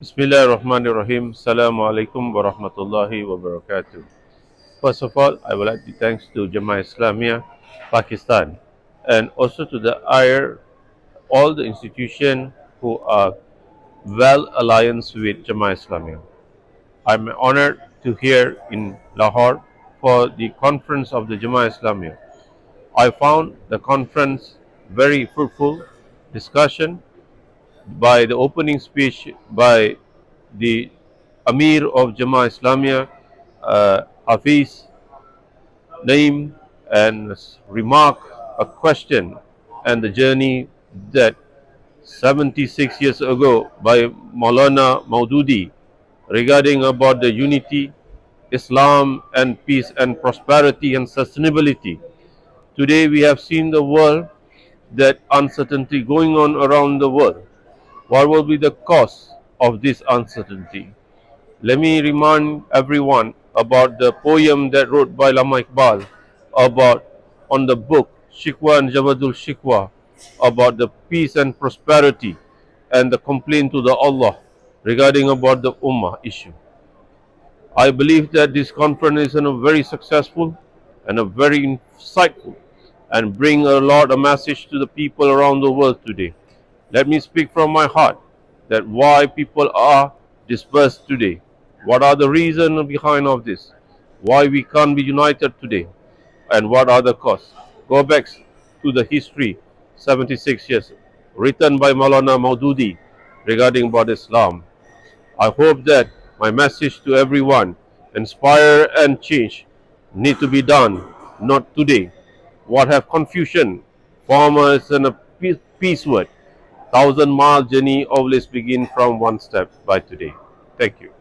Bismillah ar-Rahman ar-Rahim. Assalamu alaikum wa rahmatullahi wa barakatuh. First of all, I would like to thanks to Jamaa Islamia, Pakistan, and also to the all the institutions who are well alliance with Jamaa Islamia. I'm honored to hear in Lahore for the conference of the Jamaa Islamia. I found the conference very fruitful discussion by the opening speech by the Amir of Jamaa Islamia, Hafiz Naim, and remark a question and the journey that 76 years ago by Maulana Maududi regarding about the unity, Islam and peace and prosperity and sustainability. Today we have seen the world that uncertainty going on around the world. What will be the cause of this uncertainty? Let me remind everyone about the poem that wrote by Lama Iqbal about on the book Shikwa and Jabadul Shikwa about the peace and prosperity and the complaint to the Allah regarding about the Ummah issue. I believe that this conference is very successful and a very insightful and bring a lot of message to the people around the world today. Let me speak from my heart that why people are dispersed today. What are the reasons behind of this? Why we can't be united today? And what are the causes? Go back to the history 76 years written by Maulana Maududi regarding about Islam. I hope that my message to everyone, inspire and change, need to be done, not today. What have confusion, farmers and a peace word. 1,000-mile journey always begin from one step by today. Thank you.